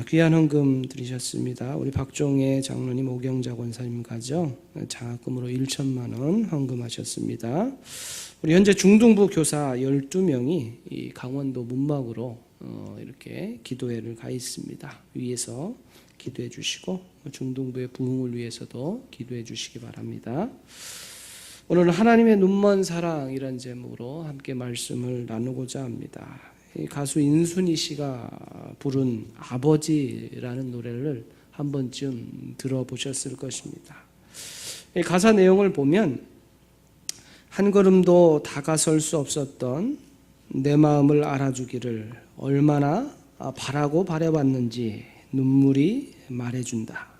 귀한 헌금 드리셨습니다. 우리 박종혜 장로님, 오경자 권사님 가정 장학금으로 1천만 원 헌금하셨습니다. 우리 현재 중등부 교사 12명이 이 강원도 문막으로 이렇게 기도회를 가 있습니다. 위에서 기도해 주시고 중등부의 부흥을 위해서도 기도해 주시기 바랍니다. 오늘은 하나님의 눈먼 사랑이라는 제목으로 함께 말씀을 나누고자 합니다. 가수 인순이 씨가 부른 아버지라는 노래를 한 번쯤 들어보셨을 것입니다. 가사 내용을 보면 한 걸음도 다가설 수 없었던 내 마음을 알아주기를 얼마나 바라고 바라봤는지 눈물이 말해준다.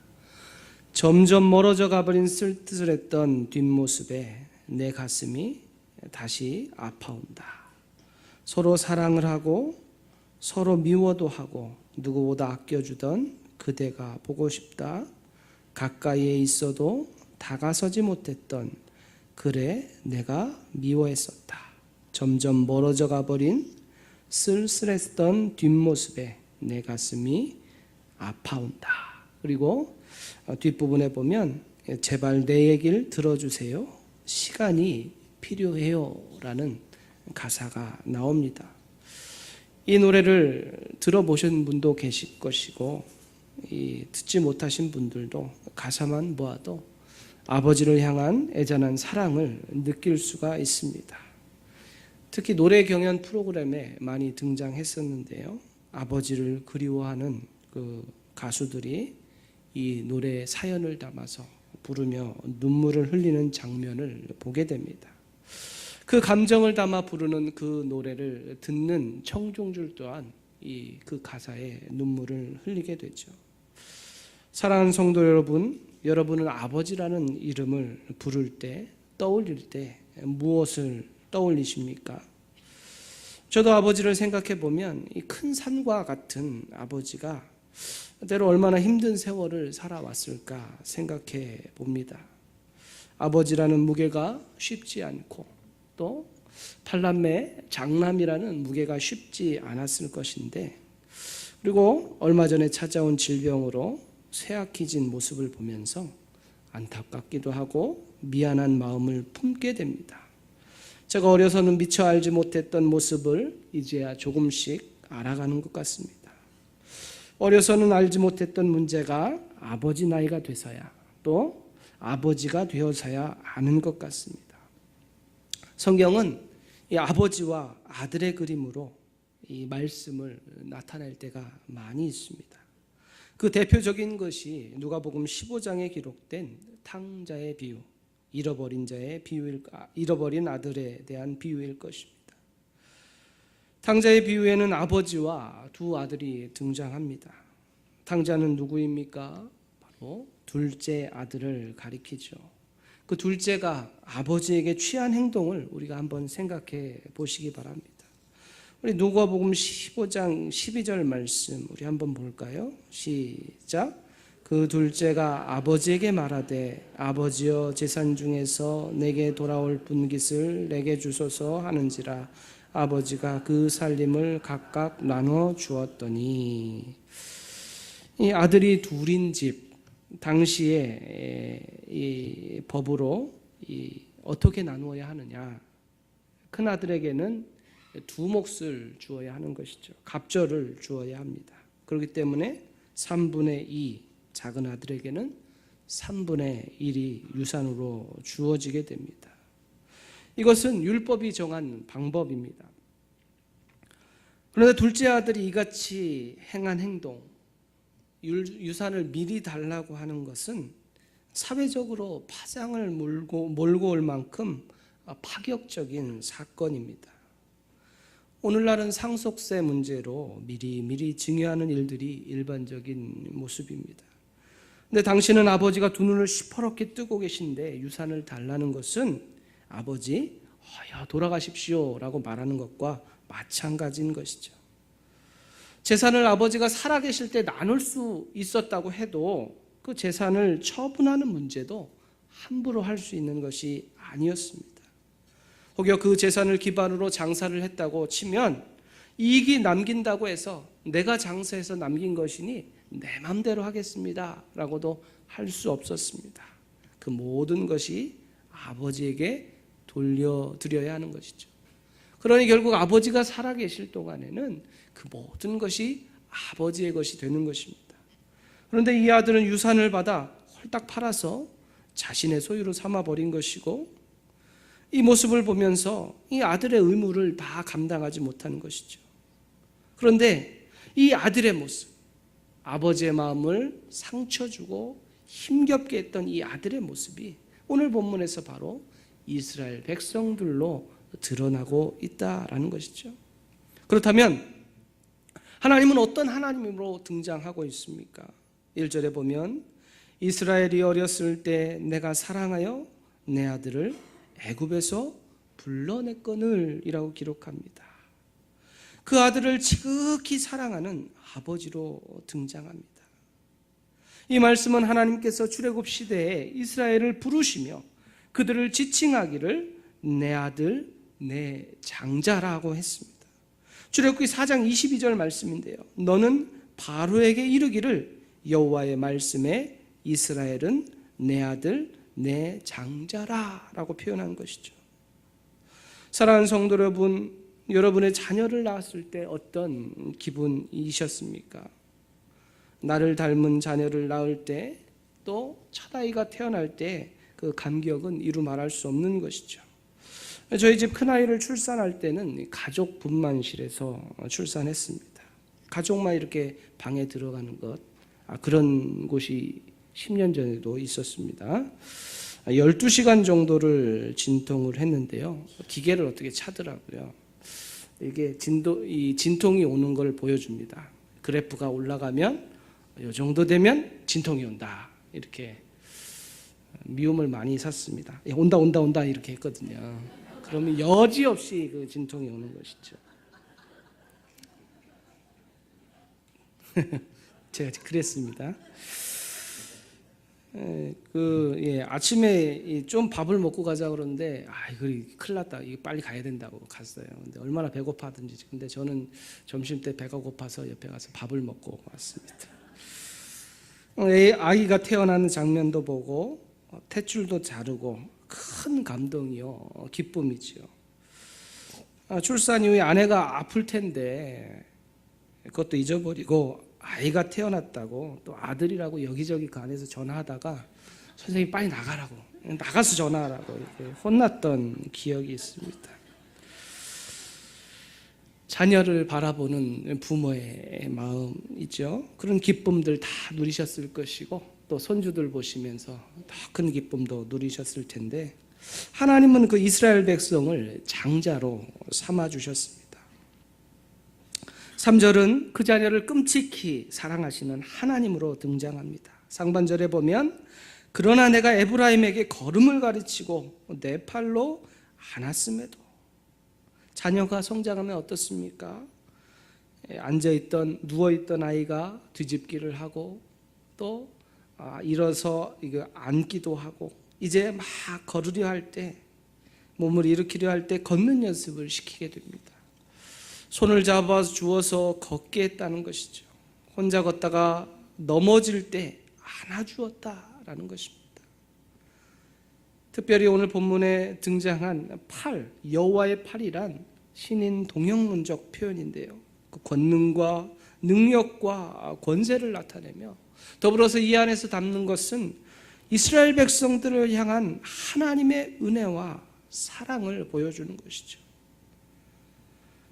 점점 멀어져 가버린 쓸쓸했던 뒷모습에 내 가슴이 다시 아파온다. 서로 사랑을 하고 서로 미워도 하고 누구보다 아껴주던 그대가 보고 싶다. 가까이에 있어도 다가서지 못했던 그래 내가 미워했었다. 점점 멀어져 가버린 쓸쓸했던 뒷모습에 내 가슴이 아파온다. 그리고 뒷부분에 보면 제발 내 얘기를 들어주세요. 시간이 필요해요 라는 가사가 나옵니다. 이 노래를 들어보신 분도 계실 것이고 듣지 못하신 분들도 가사만 보아도 아버지를 향한 애잔한 사랑을 느낄 수가 있습니다. 특히 노래 경연 프로그램에 많이 등장했었는데요. 아버지를 그리워하는 그 가수들이 이 노래의 사연을 담아서 부르며 눈물을 흘리는 장면을 보게 됩니다. 그 감정을 담아 부르는 그 노래를 듣는 청중들 또한 그 가사에 눈물을 흘리게 되죠. 사랑하는 성도 여러분, 여러분은 아버지라는 이름을 부를 때, 떠올릴 때 무엇을 떠올리십니까? 저도 아버지를 생각해 보면 이 큰 산과 같은 아버지가 때로 얼마나 힘든 세월을 살아왔을까 생각해 봅니다. 아버지라는 무게가 쉽지 않고 또 팔남매 장남이라는 무게가 쉽지 않았을 것인데, 그리고 얼마 전에 찾아온 질병으로 쇠약해진 모습을 보면서 안타깝기도 하고 미안한 마음을 품게 됩니다. 제가 어려서는 미처 알지 못했던 모습을 이제야 조금씩 알아가는 것 같습니다. 어려서는 알지 못했던 문제가 아버지 나이가 돼서야, 또 아버지가 되어서야 아는 것 같습니다. 성경은 이 아버지와 아들의 그림으로 이 말씀을 나타낼 때가 많이 있습니다. 그 대표적인 것이 누가복음 15장에 기록된 탕자의 비유, 잃어버린 아들에 대한 비유일 것입니다. 탕자의 비유에는 아버지와 두 아들이 등장합니다. 탕자는 누구입니까? 바로 둘째 아들을 가리키죠. 그 둘째가 아버지에게 취한 행동을 우리가 한번 생각해 보시기 바랍니다. 우리 누가복음 15장 12절 말씀 우리 한번 볼까요? 시작. 그 둘째가 아버지에게 말하되 아버지여 재산 중에서 내게 돌아올 분깃을 내게 주소서 하는지라. 아버지가 그 살림을 각각 나눠 주었더니, 이 아들이 둘인 집, 당시에 이 법으로 어떻게 나누어야 하느냐. 큰 아들에게는 두 몫을 주어야 하는 것이죠. 갑절을 주어야 합니다. 그렇기 때문에 3분의 2, 작은 아들에게는 3분의 1이 유산으로 주어지게 됩니다. 이것은 율법이 정한 방법입니다. 그런데 둘째 아들이 이같이 행한 행동, 유산을 미리 달라고 하는 것은 사회적으로 파장을 몰고 올 만큼 파격적인 사건입니다. 오늘날은 상속세 문제로 미리 증여하는 일들이 일반적인 모습입니다. 그런데 당신은 아버지가 두 눈을 시퍼렇게 뜨고 계신데 유산을 달라는 것은 아버지 돌아가십시오 라고 말하는 것과 마찬가지인 것이죠. 재산을 아버지가 살아계실 때 나눌 수 있었다고 해도 그 재산을 처분하는 문제도 함부로 할 수 있는 것이 아니었습니다. 혹여 그 재산을 기반으로 장사를 했다고 치면 이익이 남긴다고 해서 내가 장사해서 남긴 것이니 내 맘대로 하겠습니다 라고도 할 수 없었습니다. 그 모든 것이 아버지에게 돌려드려야 하는 것이죠. 그러니 결국 아버지가 살아계실 동안에는 그 모든 것이 아버지의 것이 되는 것입니다. 그런데 이 아들은 유산을 받아 홀딱 팔아서 자신의 소유로 삼아버린 것이고, 이 모습을 보면서 이 아들의 의무를 다 감당하지 못하는 것이죠. 그런데 이 아들의 모습, 아버지의 마음을 상처 주고 힘겹게 했던 이 아들의 모습이 오늘 본문에서 바로 이스라엘 백성들로 드러나고 있다라는 것이죠. 그렇다면 하나님은 어떤 하나님으로 등장하고 있습니까? 1절에 보면 이스라엘이 어렸을 때 내가 사랑하여 내 아들을 애굽에서 불러냈거늘 이라고 기록합니다. 그 아들을 지극히 사랑하는 아버지로 등장합니다. 이 말씀은 하나님께서 출애굽 시대에 이스라엘을 부르시며 그들을 지칭하기를 내 아들 내 장자라고 했습니다. 출애굽기 4장 22절 말씀인데요, 너는 바로에게 이르기를 여호와의 말씀에 이스라엘은 내 아들 내 장자라 라고 표현한 것이죠. 사랑하는 성도 여러분, 여러분의 자녀를 낳았을 때 어떤 기분이셨습니까? 나를 닮은 자녀를 낳을 때, 또 첫아이가 태어날 때 그 감격은 이루 말할 수 없는 것이죠. 저희 집 큰아이를 출산할 때는 가족 분만실에서 출산했습니다. 가족만 이렇게 방에 들어가는 것, 그런 곳이 10년 전에도 있었습니다. 12시간 정도를 진통을 했는데요, 기계를 어떻게 차더라고요. 이게 이 진통이 오는 걸 보여줍니다. 그래프가 올라가면 이 정도 되면 진통이 온다, 이렇게 미움을 많이 샀습니다. 온다 이렇게 했거든요. 그러면 여지없이 그 진통이 오는 것이죠. 제가 그랬습니다. 아침에 좀 밥을 먹고 가자 그러는데, 이거 큰일 났다, 이거 빨리 가야 된다고 갔어요. 근데 얼마나 배고파든지. 근데 저는 점심 때 배가 고파서 옆에 가서 밥을 먹고 왔습니다. 아이가 태어나는 장면도 보고 탯줄도 자르고 큰 감동이요, 기쁨이죠. 출산 이후에 아내가 아플 텐데 그것도 잊어버리고 아이가 태어났다고 또 아들이라고 여기저기 간에서 전화하다가 선생님 빨리 나가라고, 나가서 전화하라고 이렇게 혼났던 기억이 있습니다. 자녀를 바라보는 부모의 마음이죠. 그런 기쁨들 다 누리셨을 것이고, 또 손주들 보시면서 더 큰 기쁨도 누리셨을 텐데, 하나님은 그 이스라엘 백성을 장자로 삼아주셨습니다. 3절은 그 자녀를 끔찍히 사랑하시는 하나님으로 등장합니다. 상반절에 보면 그러나 내가 에브라임에게 걸음을 가르치고 내 팔로 안았음에도. 자녀가 성장하면 어떻습니까? 누워있던 아이가 뒤집기를 하고, 또 일어서 이거 앉기도 하고, 이제 막 걸으려 할 때, 몸을 일으키려 할 때 걷는 연습을 시키게 됩니다. 손을 잡아 주어서 걷게 했다는 것이죠. 혼자 걷다가 넘어질 때 안아주었다라는 것입니다. 특별히 오늘 본문에 등장한 팔, 여호와의 팔이란 신인 동형문적 표현인데요, 그 권능과 능력과 권세를 나타내며, 더불어서 이 안에서 담는 것은 이스라엘 백성들을 향한 하나님의 은혜와 사랑을 보여주는 것이죠.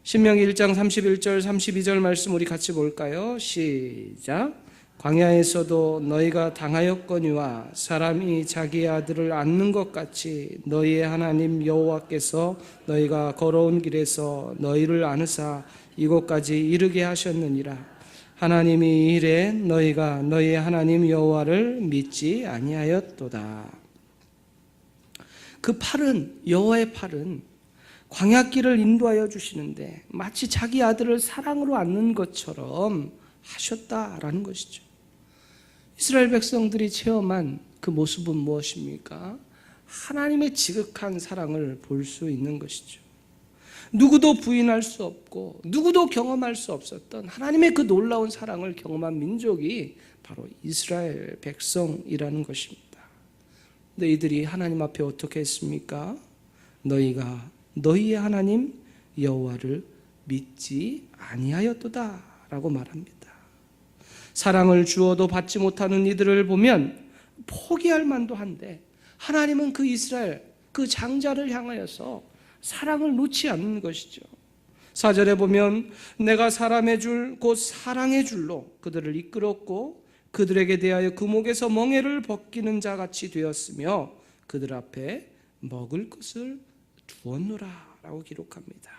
신명기 1장 31절 32절 말씀 우리 같이 볼까요? 시작. 광야에서도 너희가 당하였거니와 사람이 자기 아들을 안는 것 같이 너희의 하나님 여호와께서 너희가 걸어온 길에서 너희를 안으사 이곳까지 이르게 하셨느니라. 하나님이 이래 너희가 너희의 하나님 여호와를 믿지 아니하였도다. 그 팔은, 여호와의 팔은 광야길을 인도하여 주시는데 마치 자기 아들을 사랑으로 안는 것처럼 하셨다라는 것이죠. 이스라엘 백성들이 체험한 그 모습은 무엇입니까? 하나님의 지극한 사랑을 볼 수 있는 것이죠. 누구도 부인할 수 없고 누구도 경험할 수 없었던 하나님의 그 놀라운 사랑을 경험한 민족이 바로 이스라엘 백성이라는 것입니다. 근데 이들이 하나님 앞에 어떻게 했습니까? 너희가 너희의 하나님 여호와를 믿지 아니하였도다 라고 말합니다. 사랑을 주어도 받지 못하는 이들을 보면 포기할 만도 한데 하나님은 그 이스라엘 그 장자를 향하여서 사랑을 놓지 않는 것이죠. 4절에 보면 내가 사람의 줄 곧 사랑의 줄로 그들을 이끌었고 그들에게 대하여 그 목에서 멍에를 벗기는 자같이 되었으며 그들 앞에 먹을 것을 두었노라 라고 기록합니다.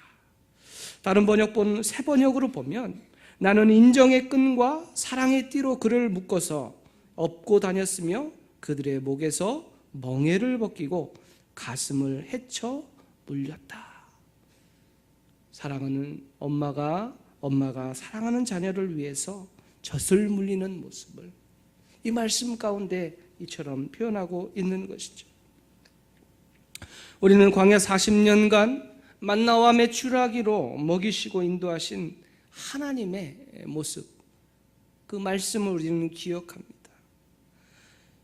다른 번역본 새 번역으로 보면 나는 인정의 끈과 사랑의 띠로 그를 묶어서 업고 다녔으며 그들의 목에서 멍에를 벗기고 가슴을 헤쳐 물렸다. 사랑하는 엄마가 사랑하는 자녀를 위해서 젖을 물리는 모습을 이 말씀 가운데 이처럼 표현하고 있는 것이죠. 우리는 광야 40년간 만나와 메추라기로 먹이시고 인도하신 하나님의 모습, 그 말씀을 우리는 기억합니다.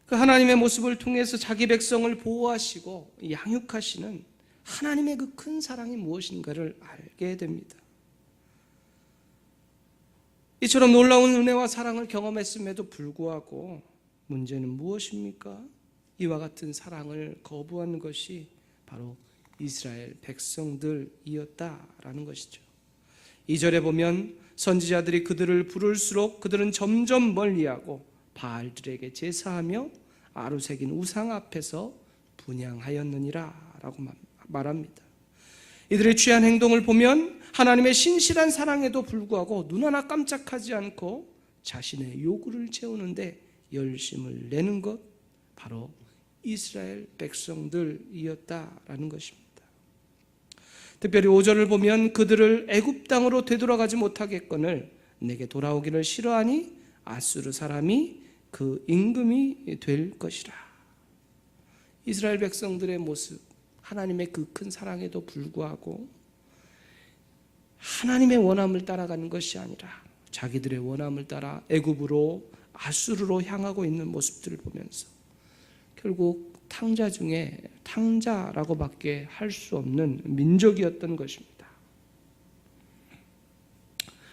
그 하나님의 모습을 통해서 자기 백성을 보호하시고 양육하시는 하나님의 그 큰 사랑이 무엇인가를 알게 됩니다. 이처럼 놀라운 은혜와 사랑을 경험했음에도 불구하고 문제는 무엇입니까? 이와 같은 사랑을 거부한 것이 바로 이스라엘 백성들이었다라는 것이죠. 2절에 보면 선지자들이 그들을 부를수록 그들은 점점 멀리하고 바알들에게 제사하며 아루새긴 우상 앞에서 분향하였느니라 라고 말합니다. 이들의 취한 행동을 보면 하나님의 신실한 사랑에도 불구하고 눈 하나 깜짝하지 않고 자신의 요구를 채우는데 열심을 내는 것, 바로 이스라엘 백성들이었다라는 것입니다. 특별히 5절을 보면 그들을 애굽 땅으로 되돌아가지 못하겠거늘 내게 돌아오기를 싫어하니 아수르 사람이 그 임금이 될 것이라. 이스라엘 백성들의 모습, 하나님의 그 큰 사랑에도 불구하고 하나님의 원함을 따라가는 것이 아니라 자기들의 원함을 따라 애굽으로 아수르로 향하고 있는 모습들을 보면서 결국 탕자 중에 탕자라고밖에 할 수 없는 민족이었던 것입니다.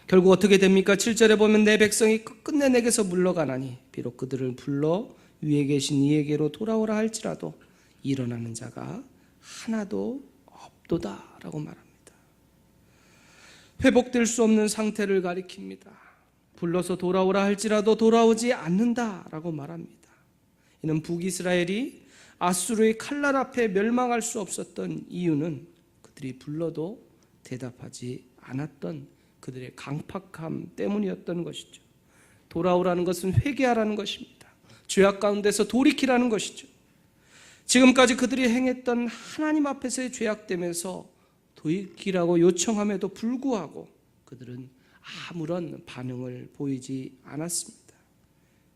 결국 어떻게 됩니까? 7절에 보면 내 백성이 끝내 내게서 물러가나니 비록 그들을 불러 위에 계신 이에게로 돌아오라 할지라도 일어나는 자가 하나도 없도다라고 말합니다. 회복될 수 없는 상태를 가리킵니다. 불러서 돌아오라 할지라도 돌아오지 않는다라고 말합니다. 이는 북이스라엘이 아수르의 칼날 앞에 멸망할 수 없었던 이유는 그들이 불러도 대답하지 않았던 그들의 강팍함 때문이었던 것이죠. 돌아오라는 것은 회개하라는 것입니다. 죄악 가운데서 돌이키라는 것이죠. 지금까지 그들이 행했던 하나님 앞에서의 죄악되면서 돌이키라고 요청함에도 불구하고 그들은 아무런 반응을 보이지 않았습니다.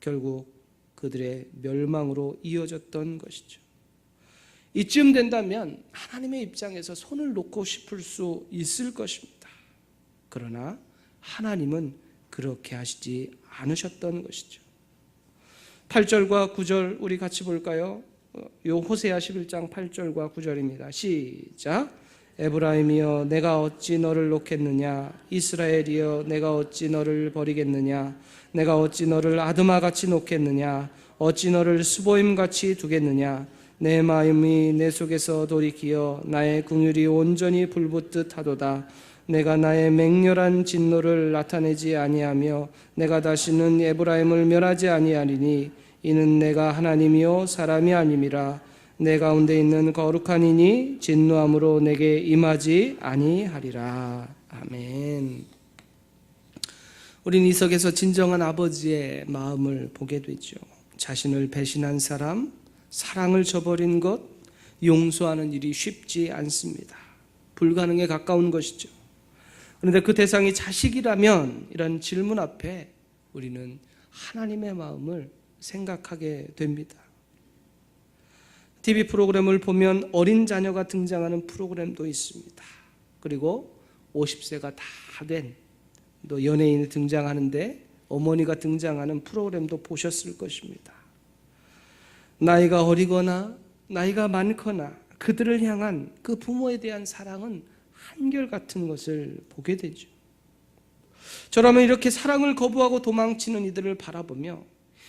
결국 그들의 멸망으로 이어졌던 것이죠. 이쯤 된다면 하나님의 입장에서 손을 놓고 싶을 수 있을 것입니다. 그러나 하나님은 그렇게 하시지 않으셨던 것이죠. 8절과 9절 우리 같이 볼까요? 요 호세아 11장 8절과 9절입니다. 시작. 에브라임이여 내가 어찌 너를 놓겠느냐, 이스라엘이여 내가 어찌 너를 버리겠느냐, 내가 어찌 너를 아드마같이 놓겠느냐, 어찌 너를 스보임같이 두겠느냐. 내 마음이 내 속에서 돌이키어 나의 긍휼이 온전히 불붙듯 하도다. 내가 나의 맹렬한 진노를 나타내지 아니하며 내가 다시는 에브라임을 멸하지 아니하리니 이는 내가 하나님이요 사람이 아님이라. 내 가운데 있는 거룩한 이니 진노함으로 내게 임하지 아니하리라. 아멘. 우린 이 석에서 진정한 아버지의 마음을 보게 되죠. 자신을 배신한 사람, 사랑을 저버린 것, 용서하는 일이 쉽지 않습니다. 불가능에 가까운 것이죠. 그런데 그 대상이 자식이라면 이런 질문 앞에 우리는 하나님의 마음을 생각하게 됩니다. TV 프로그램을 보면 어린 자녀가 등장하는 프로그램도 있습니다. 그리고 50세가 다 된 또 연예인이 등장하는데 어머니가 등장하는 프로그램도 보셨을 것입니다. 나이가 어리거나 나이가 많거나 그들을 향한 그 부모에 대한 사랑은 한결같은 것을 보게 되죠. 저라면 이렇게 사랑을 거부하고 도망치는 이들을 바라보며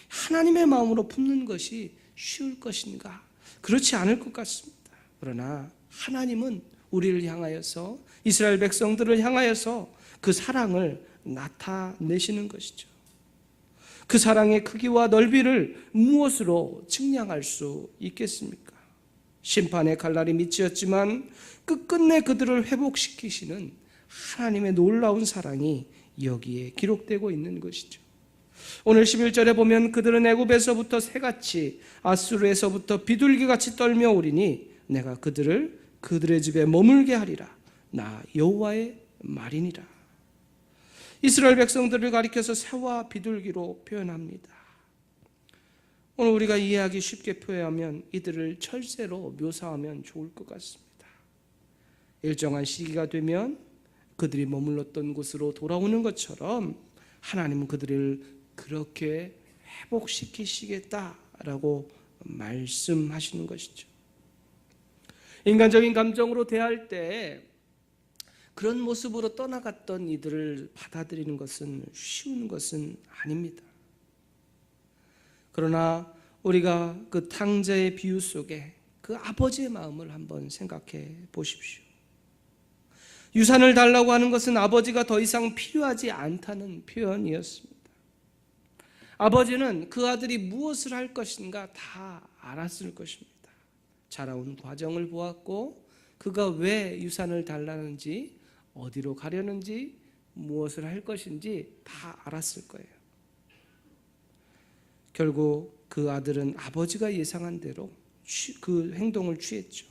하나님의 마음으로 품는 것이 쉬울 것인가? 그렇지 않을 것 같습니다. 그러나 하나님은 우리를 향하여서, 이스라엘 백성들을 향하여서 그 사랑을 나타내시는 것이죠. 그 사랑의 크기와 넓이를 무엇으로 측량할 수 있겠습니까? 심판의 칼날이 미치었지만 끝끝내 그들을 회복시키시는 하나님의 놀라운 사랑이 여기에 기록되고 있는 것이죠. 오늘 11절에 보면 그들은 애굽에서부터 새같이 아수르에서부터 비둘기같이 떨며 오리니 내가 그들을 그들의 집에 머물게 하리라. 나 여호와의 말이니라. 이스라엘 백성들을 가리켜서 새와 비둘기로 표현합니다. 오늘 우리가 이해하기 쉽게 표현하면 이들을 철새로 묘사하면 좋을 것 같습니다. 일정한 시기가 되면 그들이 머물렀던 곳으로 돌아오는 것처럼 하나님은 그들을 그렇게 회복시키시겠다라고 말씀하시는 것이죠. 인간적인 감정으로 대할 때 그런 모습으로 떠나갔던 이들을 받아들이는 것은 쉬운 것은 아닙니다. 그러나 우리가 그 탕자의 비유 속에 그 아버지의 마음을 한번 생각해 보십시오. 유산을 달라고 하는 것은 아버지가 더 이상 필요하지 않다는 표현이었습니다. 아버지는 그 아들이 무엇을 할 것인가 다 알았을 것입니다. 자라온 과정을 보았고 그가 왜 유산을 달라는지, 어디로 가려는지, 무엇을 할 것인지 다 알았을 거예요. 결국 그 아들은 아버지가 예상한 대로 그 행동을 취했죠.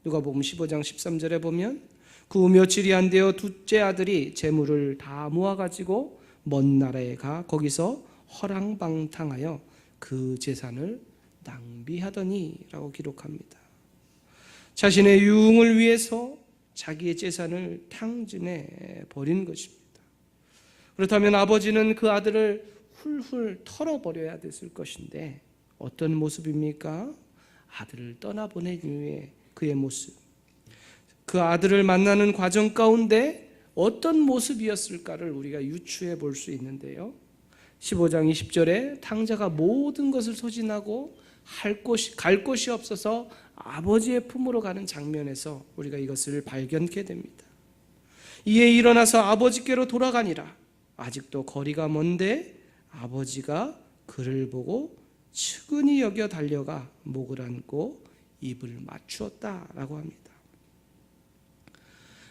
누가복음 15장 13절에 보면 그 후 며칠이 안 되어 둘째 아들이 재물을 다 모아가지고 먼 나라에 가 거기서 허랑방탕하여 그 재산을 낭비하더니 라고 기록합니다. 자신의 유흥을 위해서 자기의 재산을 탕진해 버린 것입니다. 그렇다면 아버지는 그 아들을 훌훌 털어버려야 됐을 것인데 어떤 모습입니까? 아들을 떠나보낸 이후에 그의 모습, 그 아들을 만나는 과정 가운데 어떤 모습이었을까를 우리가 유추해 볼 수 있는데요. 15장 20절에 탕자가 모든 것을 소진하고 갈 곳이 없어서 아버지의 품으로 가는 장면에서 우리가 이것을 발견하게 됩니다. 이에 일어나서 아버지께로 돌아가니라. 아직도 거리가 먼데 아버지가 그를 보고 측은히 여겨 달려가 목을 안고 입을 맞추었다라고 합니다.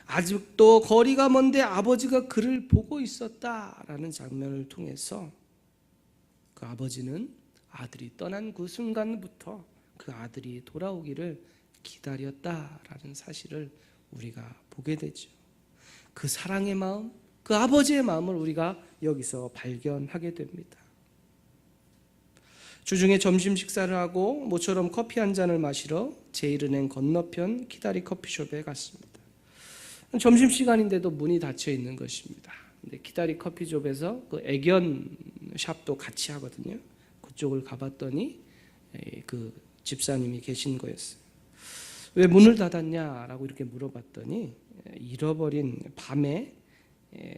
아직도 거리가 먼데 아버지가 그를 보고 있었다라는 장면을 통해서 그 아버지는 아들이 떠난 그 순간부터 그 아들이 돌아오기를 기다렸다라는 사실을 우리가 보게 되죠. 그 사랑의 마음, 그 아버지의 마음을 우리가 여기서 발견하게 됩니다. 주중에 점심 식사를 하고 모처럼 커피 한 잔을 마시러 제1은행 건너편 키다리 커피숍에 갔습니다. 점심시간인데도 문이 닫혀 있는 것입니다. 근데 키다리 커피숍에서 그 애견 샵도 같이 하거든요. 그쪽을 가봤더니 그 집사님이 계신 거였어요. 왜 문을 닫았냐라고 이렇게 물어봤더니 잃어버린 밤에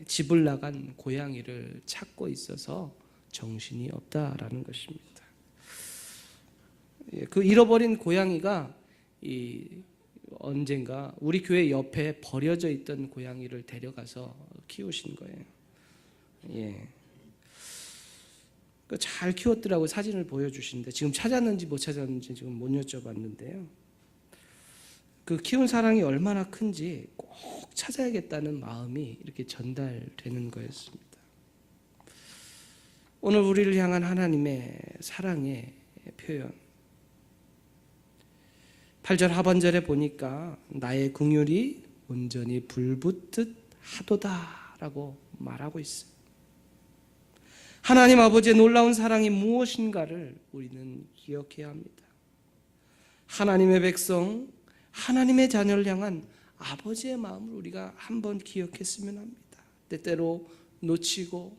집을 나간 고양이를 찾고 있어서 정신이 없다라는 것입니다. 그 잃어버린 고양이가 언젠가 우리 교회 옆에 버려져 있던 고양이를 데려가서 키우신 거예요. 잘 키웠더라고요. 사진을 보여주시는데 지금 찾았는지 못 찾았는지 지금 못 여쭤봤는데요. 그 키운 사랑이 얼마나 큰지 꼭 찾아야겠다는 마음이 이렇게 전달되는 거였습니다. 오늘 우리를 향한 하나님의 사랑의 표현, 8절 하반절에 보니까 나의 긍휼이 온전히 불붙듯 하도다라고 말하고 있어요. 하나님 아버지의 놀라운 사랑이 무엇인가를 우리는 기억해야 합니다. 하나님의 백성, 하나님의 자녀를 향한 아버지의 마음을 우리가 한번 기억했으면 합니다. 때때로 놓치고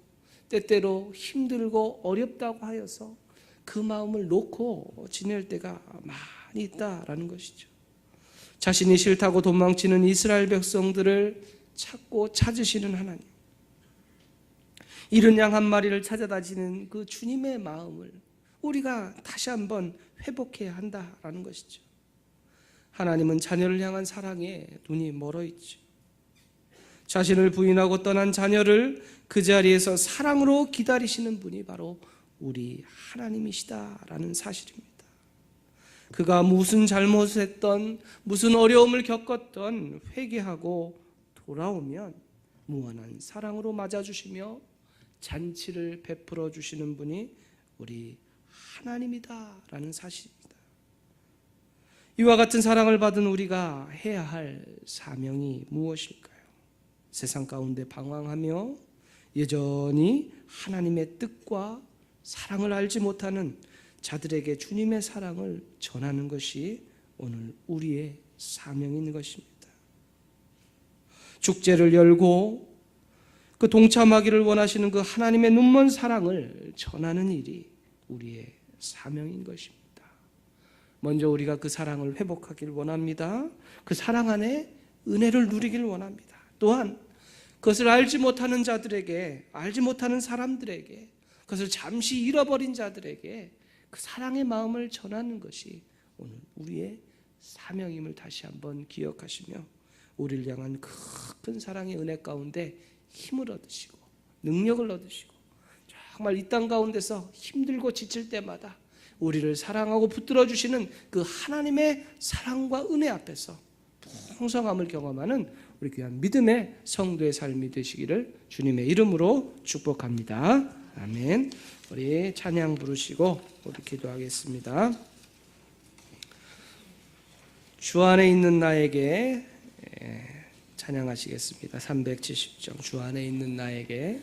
때때로 힘들고 어렵다고 하여서 그 마음을 놓고 지낼 때가 많이 있다라는 것이죠. 자신이 싫다고 도망치는 이스라엘 백성들을 찾고 찾으시는 하나님, 이른 양 한 마리를 찾아다니는 그 주님의 마음을 우리가 다시 한번 회복해야 한다라는 것이죠. 하나님은 자녀를 향한 사랑에 눈이 멀어 있죠. 자신을 부인하고 떠난 자녀를 그 자리에서 사랑으로 기다리시는 분이 바로 우리 하나님이시다라는 사실입니다. 그가 무슨 잘못했던, 무슨 어려움을 겪었던 회개하고 돌아오면 무한한 사랑으로 맞아주시며 잔치를 베풀어 주시는 분이 우리 하나님이다라는 사실입니다. 이와 같은 사랑을 받은 우리가 해야 할 사명이 무엇일까요? 세상 가운데 방황하며 여전히 하나님의 뜻과 사랑을 알지 못하는 자들에게 주님의 사랑을 전하는 것이 오늘 우리의 사명인 것입니다. 축제를 열고 그 동참하기를 원하시는 그 하나님의 눈먼 사랑을 전하는 일이 우리의 사명인 것입니다. 먼저 우리가 그 사랑을 회복하기를 원합니다. 그 사랑 안에 은혜를 누리기를 원합니다. 또한 그것을 알지 못하는 자들에게, 알지 못하는 사람들에게, 그것을 잠시 잃어버린 자들에게 그 사랑의 마음을 전하는 것이 오늘 우리의 사명임을 다시 한번 기억하시며 우리를 향한 큰 사랑의 은혜 가운데 힘을 얻으시고 능력을 얻으시고 정말 이 땅 가운데서 힘들고 지칠 때마다 우리를 사랑하고 붙들어 주시는 그 하나님의 사랑과 은혜 앞에서 풍성함을 경험하는 우리 귀한 믿음의 성도의 삶이 되시기를 주님의 이름으로 축복합니다. 아멘. 우리 찬양 부르시고 우리 기도하겠습니다. 주 안에 있는 나에게 찬양하시겠습니다. 370장 주 안에 있는 나에게.